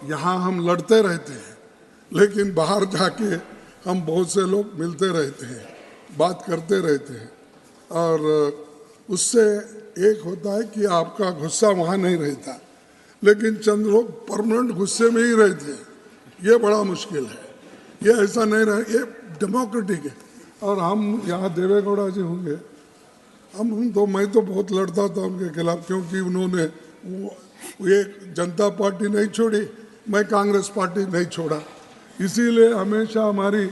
यहाँ हम लड़ते रहते हैं, लेकिन बाहर जाके हम बहुत से लोग मिलते रहते हैं, बात करते रहते हैं, और उससे एक होता है कि आपका गुस्सा वहाँ नहीं रहता, लेकिन चंद लोग परमानेंट गुस्से में ही रहते हैं। ये बड़ा मुश्किल है, ये ऐसा नहीं रहे, ये डेमोक्रेटिक है। और हम यहाँ देवेगौड़ा जी होंगे, मैं तो बहुत लड़ता था उनके खिलाफ, क्योंकि उन्होंने ये जनता पार्टी नहीं छोड़ी, मैं कांग्रेस पार्टी नहीं छोड़ा, इसीलिए हमेशा हमारी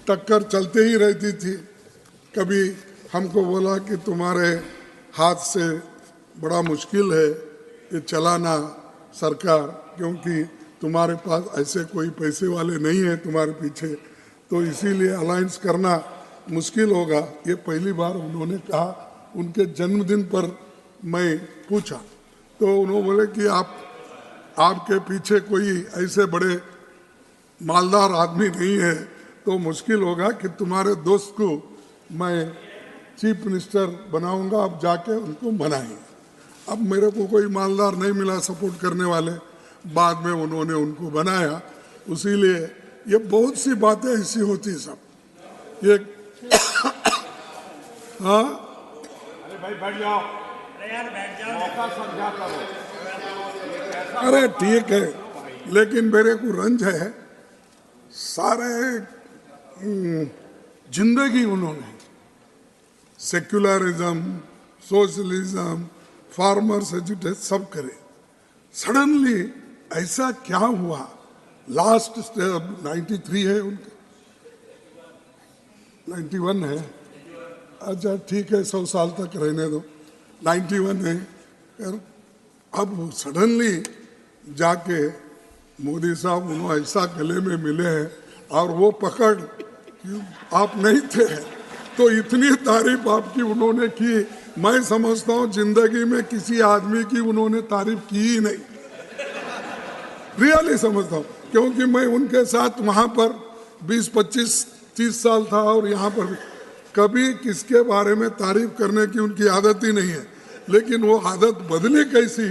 टक्कर चलते ही रहती थी। कभी हमको बोला कि तुम्हारे हाथ से बड़ा मुश्किल है ये चलाना सरकार, क्योंकि तुम्हारे पास ऐसे कोई पैसे वाले नहीं हैं तुम्हारे पीछे, तो इसीलिए अलायंस करना मुश्किल होगा। ये पहली बार उन्होंने कहा, उनके जन्मदिन पर मैं पूछा तो उन्होंने बोले कि आपके पीछे कोई ऐसे बड़े मालदार आदमी नहीं है, तो मुश्किल होगा कि तुम्हारे दोस्त को मैं चीफ मिनिस्टर बनाऊंगा, आप जाके उनको मनाएंगे। अब मेरे को कोई मालदार नहीं मिला सपोर्ट करने वाले, बाद में उन्होंने उनको बनाया। इसीलिए ये बहुत सी बातें ऐसी होती सब ये हाँ भाई बैठ जाओ, मौका समझा करो। अरे ठीक है, लेकिन मेरे को रंज है, सारे जिंदगी उन्होंने सेक्युलरिज्म, सोशलिज्म, फार्मर्स एजुटेशन सब करे, सडनली ऐसा क्या हुआ? लास्ट 93 है उनका, 91 है, अच्छा ठीक है 100 साल तक रहने दो, 91 है। अब सडनली जाके मोदी साहब उन्होंने ऐसा गले में मिले हैं और वो पकड़ आप नहीं थे, तो इतनी तारीफ आपकी उन्होंने की, मैं समझता हूँ जिंदगी में किसी आदमी की उन्होंने तारीफ की ही नहीं, रियली समझता हूँ, क्योंकि मैं उनके साथ वहाँ पर 20, 25, 30 साल था, और यहाँ पर कभी किसके बारे में तारीफ करने की उनकी आदत ही नहीं है, लेकिन वो आदत बदली कैसी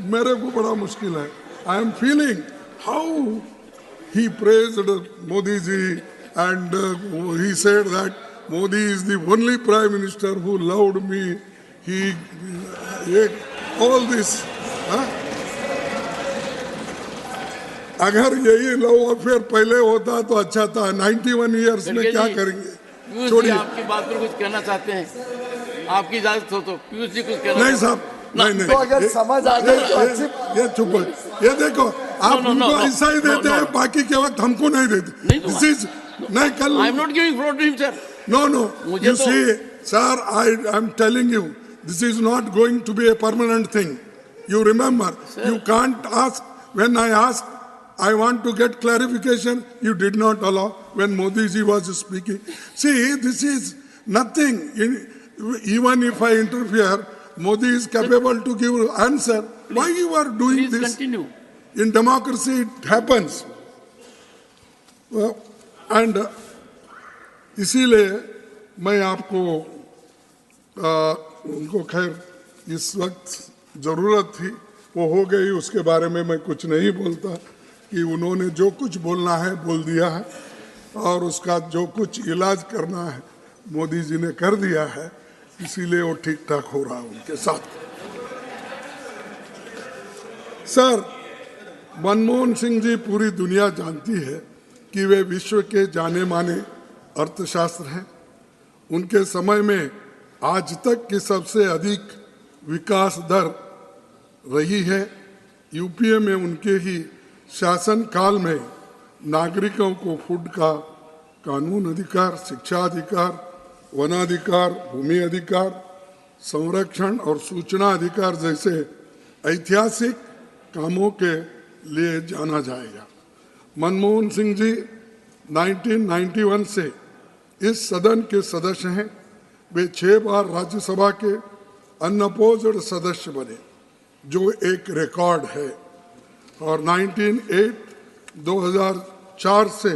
मेरे को बड़ा मुश्किल है। I am feeling how he praised Modi ji, and he said that Modi is the only prime minister who loved me. He all this. अगर यही लव अफेयर पहले होता तो अच्छा था। 91 इयर्स में क्या करेंगे? छोड़िए, आपकी बात पर कुछ कहना चाहते हैं, आपकी इजाजत हो तो पीयूष जी कुछ कहना? नहीं साहब, नहीं तो अगर समझ आ जाए तो अच्छी ये चुप, ये देखो आप उनको ऐसा ही देते हैं, बाकी के वक्त हमको नहीं देते। दिस इज नहीं कल I am not giving floor to him sir. No no, you see sir, I am telling you this is not going to be a permanent thing. You remember, you can't ask when I ask I want to get clarification. You did not allow when Modi ji was speaking. See, this is nothing. Even if I interfere, Modi is capable to give answer. Please, why you are doing please this? Continue. In democracy, it happens. And इसीलिए मैं आपको उनको खैर इस वक्त ज़रूरत थी, वो हो गई, उसके बारे में मैं कुछ नहीं बोलता कि उन्होंने जो कुछ बोलना है बोल दिया है, और उसका जो कुछ इलाज करना है मोदी जी ने कर दिया है, इसीलिए वो ठीक ठाक हो रहा है उनके साथ। सर, मनमोहन सिंह जी पूरी दुनिया जानती है कि वे विश्व के जाने माने अर्थशास्त्र हैं। उनके समय में आज तक की सबसे अधिक विकास दर रही है। यूपीए में उनके ही शासन काल में नागरिकों को फूड का कानून अधिकार, शिक्षा अधिकार, वनाधिकार, भूमि अधिकार, संरक्षण और सूचना अधिकार जैसे ऐतिहासिक कामों के लिए जाना जाएगा। मनमोहन सिंह जी 1991 से इस सदन के सदस्य हैं। वे 6 बार राज्यसभा के अनअपोज्ड सदस्य बने, जो एक रिकॉर्ड है, और 2004 से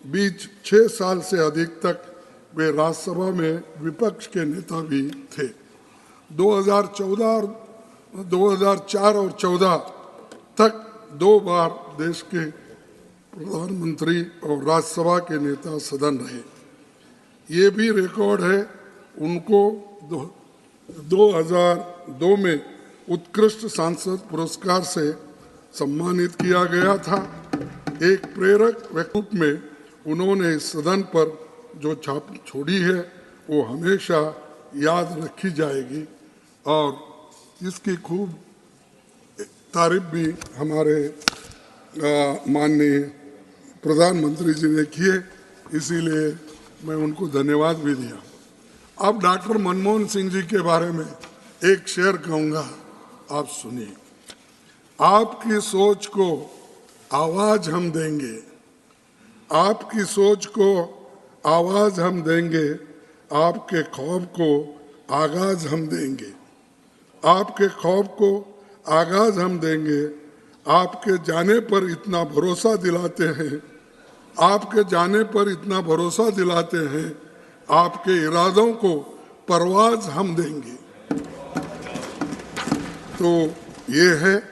बीच 6 साल से अधिक तक वे राज्यसभा में विपक्ष के नेता भी थे। 2004 और 14 तक 2 बार देश के प्रधानमंत्री और राज्यसभा के नेता सदन रहे। ये भी रिकॉर्ड है। उनको 2002 में उत्कृष्ट सांसद पुरस्कार से सम्मानित किया गया था। एक प्रेरक रूप में उन्होंने इस सदन पर जो छाप छोड़ी है वो हमेशा याद रखी जाएगी और इसकी खूब तारीफ भी हमारे माननीय प्रधानमंत्री जी ने किए, इसीलिए मैं उनको धन्यवाद भी दिया। अब डॉक्टर मनमोहन सिंह जी के बारे में एक शेर कहूँगा, आप सुनिए। आपकी सोच को आवाज हम देंगे, आपकी सोच को आवाज हम देंगे, आपके ख्वाब को आगाज हम देंगे, आपके ख्वाब को आगाज हम देंगे। आपके जाने पर इतना भरोसा दिलाते हैं, आपके जाने पर इतना भरोसा दिलाते हैं, आपके इरादों को परवाज हम देंगे। तो ये है।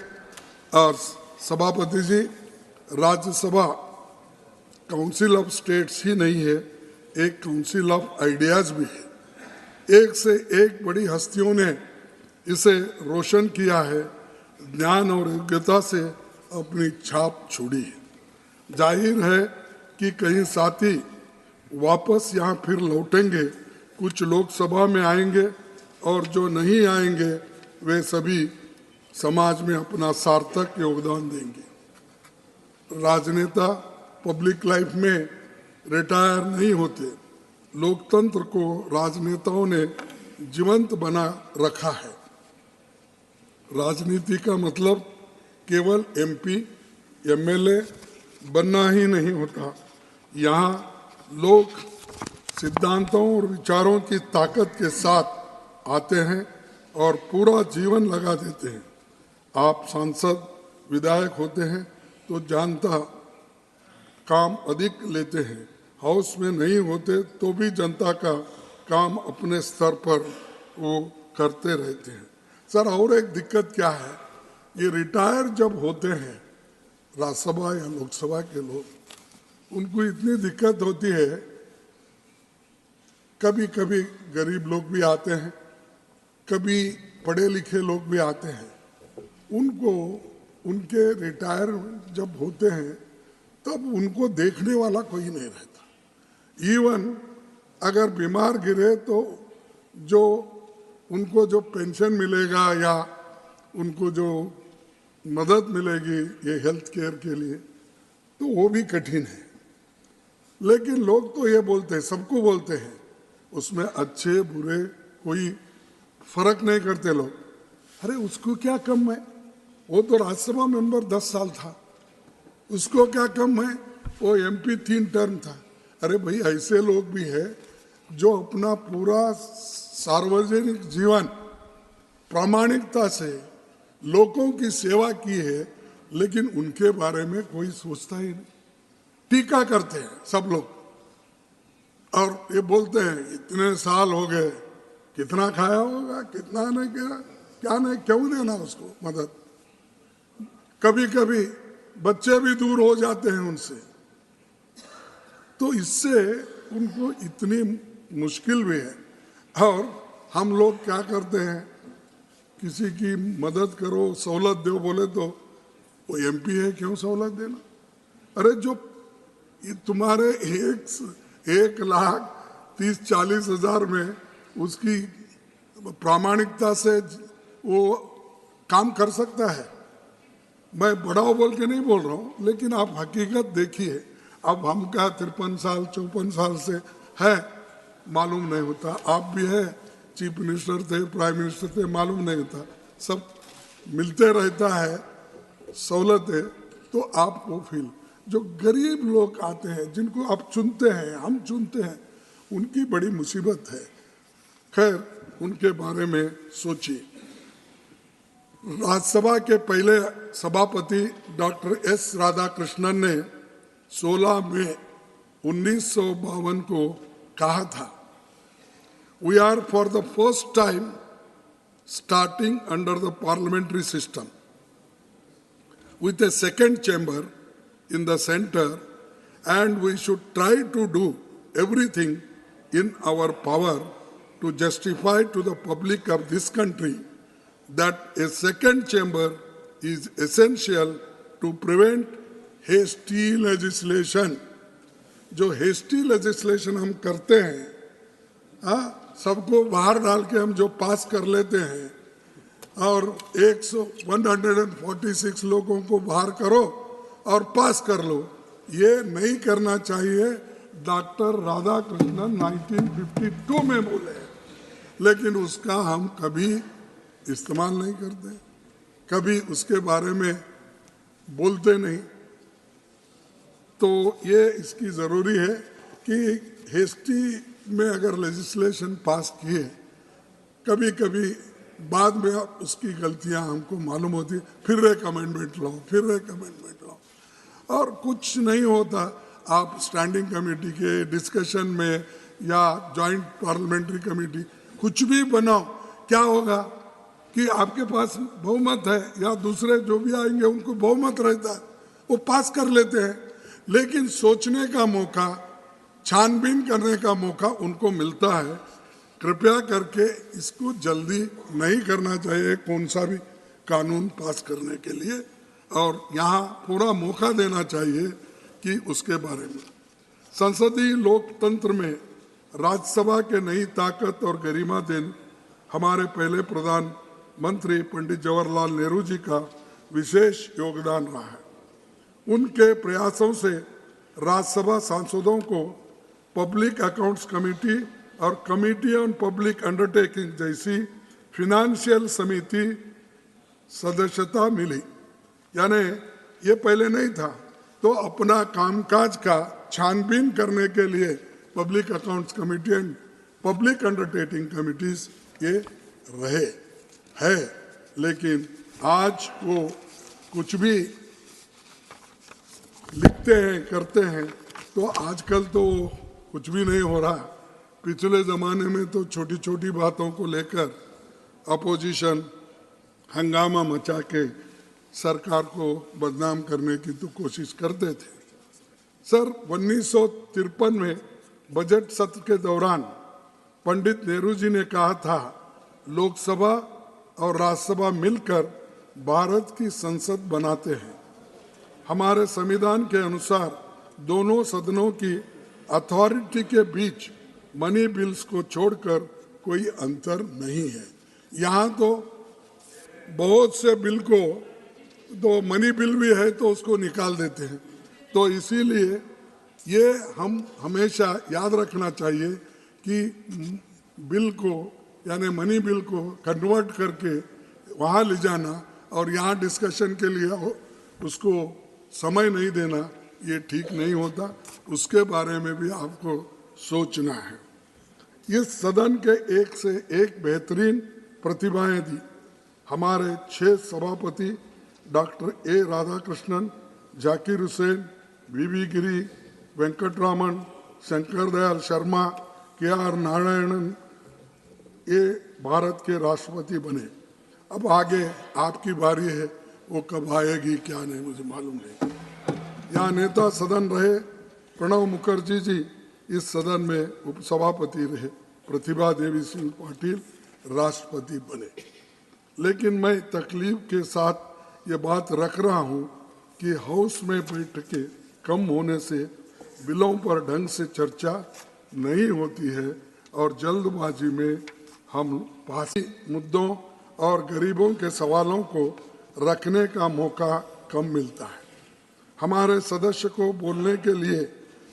और सभापति जी, राज्यसभा काउंसिल ऑफ स्टेट्स ही नहीं है, एक काउंसिल ऑफ आइडियाज भी है। एक से एक बड़ी हस्तियों ने इसे रोशन किया है, ज्ञान और योग्यता से अपनी छाप छोड़ी है। जाहिर है कि कई साथी वापस यहाँ फिर लौटेंगे, कुछ लोकसभा में आएंगे और जो नहीं आएंगे वे सभी समाज में अपना सार्थक योगदान देंगे। राजनेता पब्लिक लाइफ में रिटायर नहीं होते। लोकतंत्र को राजनेताओं ने जीवंत बना रखा है। राजनीति का मतलब केवल एमपी, एमएलए बनना ही नहीं होता। यहाँ लोग सिद्धांतों और विचारों की ताकत के साथ आते हैं और पूरा जीवन लगा देते हैं। आप सांसद, विधायक होते हैं तो जनता काम अधिक लेते हैं, हाउस में नहीं होते तो भी जनता का काम अपने स्तर पर वो करते रहते हैं। सर, और एक दिक्कत क्या है, ये रिटायर जब होते हैं राज्यसभा या लोकसभा के लोग, उनको इतनी दिक्कत होती है, कभी कभी गरीब लोग भी आते हैं, कभी पढ़े लिखे लोग भी आते हैं। उनको उनके रिटायर जब होते हैं तब उनको देखने वाला कोई नहीं रहता। इवन अगर बीमार गिरे तो जो उनको जो पेंशन मिलेगा या उनको जो मदद मिलेगी ये हेल्थ केयर के लिए, तो वो भी कठिन है। लेकिन लोग तो ये बोलते हैं, सबको बोलते हैं, उसमें अच्छे बुरे कोई फर्क नहीं करते लोग। अरे उसको क्या कम है, वो तो राज्यसभा मेंबर 10 साल था, उसको क्या कम है, वो एमपी 3 टर्म था। अरे भाई, ऐसे लोग भी हैं जो अपना पूरा सार्वजनिक जीवन प्रामाणिकता से लोगों की सेवा की है, लेकिन उनके बारे में कोई सोचता ही नहीं। टीका करते हैं सब लोग और ये बोलते हैं इतने साल हो गए, कितना खाया होगा, कितना नहीं किया, क्या नहीं, क्यों देना उसको मदद। कभी कभी बच्चे भी दूर हो जाते हैं उनसे, तो इससे उनको इतनी मुश्किल भी है। और हम लोग क्या करते हैं, किसी की मदद करो, सहूलत दो बोले तो वो एमपी है, क्यों सहूलत देना। अरे जो तुम्हारे 1,30,40,000 में उसकी प्रामाणिकता से वो काम कर सकता है। मैं बड़ा बोल के नहीं बोल रहा हूँ, लेकिन आप हकीकत देखिए। अब हम क्या 53 साल 54 साल से है, मालूम नहीं होता। आप भी है, चीफ मिनिस्टर थे, प्राइम मिनिस्टर थे, मालूम नहीं होता। सब मिलते रहता है सहूलतें, तो आप वो फील। जो गरीब लोग आते हैं, जिनको आप चुनते हैं, हम चुनते हैं, उनकी बड़ी मुसीबत है। खैर, उनके बारे में सोचिए। राज्यसभा के पहले सभापति डॉक्टर एस राधाकृष्णन ने 16 मई 1952 को कहा था, we are for the first time starting under the parliamentary system. with a second chamber in the center, and we should try to do everything in our power to justify to the public of this country that a second chamber is essential to prevent hasty legislation. जो hasty legislation हम करते हैं, सबको बाहर डाल के हम जो पास कर लेते हैं और 146 लोगों को बाहर करो और पास कर लो, ये नहीं करना चाहिए। डॉक्टर राधाकृष्णन 1952 में बोले, लेकिन उसका हम कभी इस्तेमाल नहीं करते, कभी उसके बारे में बोलते नहीं। तो ये इसकी ज़रूरी है कि हेस्टी में अगर लेजिस्लेशन पास किए, कभी कभी बाद में उसकी गलतियां हमको मालूम होती, फिर एक अमेंडमेंट लाओ, फिर एक अमेंडमेंट लाओ, और कुछ नहीं होता। आप स्टैंडिंग कमेटी के डिस्कशन में या जॉइंट पार्लियामेंट्री कमेटी कुछ भी बनाओ, क्या होगा कि आपके पास बहुमत है या दूसरे जो भी आएंगे उनको बहुमत रहता है, वो पास कर लेते हैं, लेकिन सोचने का मौका, छानबीन करने का मौका उनको मिलता है। कृपया करके इसको जल्दी नहीं करना चाहिए कौन सा भी कानून पास करने के लिए, और यहाँ पूरा मौका देना चाहिए कि उसके बारे में। संसदीय लोकतंत्र में राज्यसभा के नई ताकत और गरिमा देन हमारे पहले प्रधानमंत्री पंडित जवाहरलाल नेहरू जी का विशेष योगदान रहा है। उनके प्रयासों से राज्यसभा सांसदों को पब्लिक अकाउंट्स कमेटी और कमेटी ऑन पब्लिक अंडरटेकिंग जैसी फिनेंशियल समिति सदस्यता मिली, यानी ये पहले नहीं था। तो अपना कामकाज का छानबीन करने के लिए public accounts committee and public undertaking committees ये रहे है, लेकिन आज वो कुछ भी लिखते हैं, करते हैं, तो आजकल तो कुछ भी नहीं हो रहा। पिछले ज़माने में तो छोटी छोटी बातों को लेकर अपोजिशन हंगामा मचा के सरकार को बदनाम करने की तो कोशिश करते थे। सर 1953 में बजट सत्र के दौरान पंडित नेहरू जी ने कहा था, लोकसभा और राज्यसभा मिलकर भारत की संसद बनाते हैं। हमारे संविधान के अनुसार दोनों सदनों की अथॉरिटी के बीच मनी बिल्स को छोड़कर कोई अंतर नहीं है। यहाँ तो बहुत से बिल को तो मनी बिल भी है तो उसको निकाल देते हैं। तो इसीलिए ये हम हमेशा याद रखना चाहिए कि बिल को यानी मनी बिल को कन्वर्ट करके वहाँ ले जाना और यहाँ डिस्कशन के लिए उसको समय नहीं देना, ये ठीक नहीं होता। उसके बारे में भी आपको सोचना है। इस सदन के एक से एक बेहतरीन प्रतिभाएं दी हमारे 6 सभापति doctor A Radhakrishnan, Zakir Hussain, V V Giri, Venkataraman, Shankar Dayal Sharma, K R. Narayanan ये भारत के राष्ट्रपति बने। अब आगे आपकी बारी है, वो कब आएगी क्या नहीं मुझे मालूम नहीं। यहाँ नेता सदन रहे प्रणब मुखर्जी जी, इस सदन में उपसभापति रहे प्रतिभा देवी सिंह पाटिल राष्ट्रपति बने। लेकिन मैं तकलीफ के साथ ये बात रख रहा हूँ कि हाउस में बैठकें कम होने से बिलों पर ढंग से चर्चा नहीं होती है और जल्दबाजी में हम पासी मुद्दों और गरीबों के सवालों को रखने का मौका कम मिलता है। हमारे सदस्य को बोलने के लिए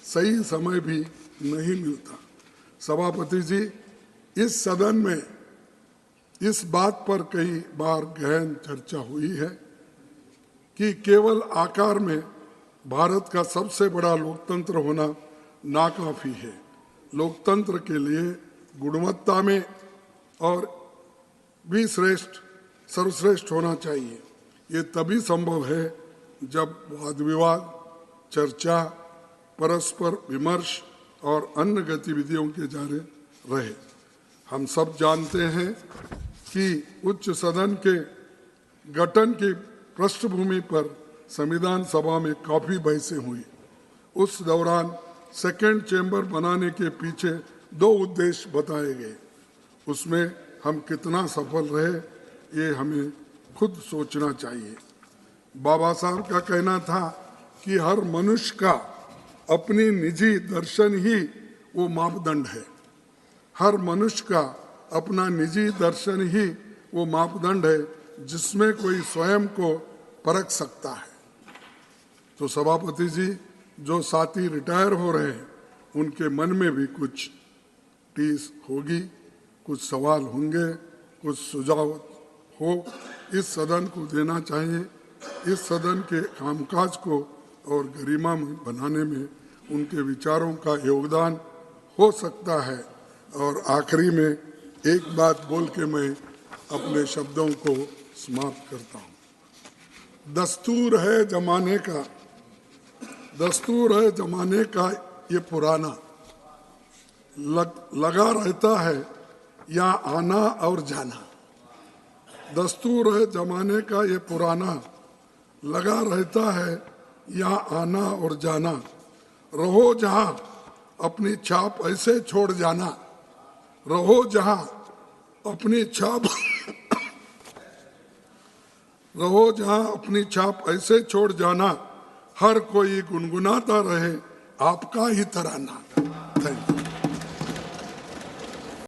सही समय भी नहीं मिलता। सभापति जी, इस सदन में इस बात पर कई बार गहन चर्चा हुई है कि केवल आकार में भारत का सबसे बड़ा लोकतंत्र होना नाकाफी है। लोकतंत्र के लिए गुणवत्ता में और भी सर्वश्रेष्ठ होना चाहिए। ये तभी संभव है जब वाद विवाद, चर्चा, परस्पर विमर्श और अन्य गतिविधियों के जारी रहे। हम सब जानते हैं कि उच्च सदन के गठन की पृष्ठभूमि पर संविधान सभा में काफ़ी बहसें हुई। उस दौरान सेकंड चेंबर बनाने के पीछे 2 उद्देश्य बताए गए। उसमें हम कितना सफल रहे ये हमें खुद सोचना चाहिए। बाबा साहब का कहना था कि हर मनुष्य का अपनी निजी दर्शन ही वो मापदंड है। हर मनुष्य का अपना निजी दर्शन ही वो मापदंड है जिसमें कोई स्वयं को परख सकता है। तो सभापति जी, जो साथी रिटायर हो रहे हैं उनके मन में भी कुछ टीस होगी, कुछ सवाल होंगे, कुछ सुझाव हो, इस सदन को देना चाहिए। इस सदन के कामकाज को और गरिमा में बनाने में उनके विचारों का योगदान हो सकता है। और आखिरी में एक बात बोल के मैं अपने शब्दों को समाप्त करता हूँ। दस्तूर है जमाने का, दस्तूर है जमाने का ये पुराना, लगा रहता है यहाँ आना और जाना। दस्तूर है जमाने का ये पुराना, लगा रहता है यहाँ आना और जाना। रहो जहाँ अपनी छाप ऐसे छोड़ जाना, रहो जहाँ अपनी छाप रहो जहाँ अपनी छाप ऐसे छोड़ जाना, हर कोई गुनगुनाता रहे आपका ही तराना। Thank you.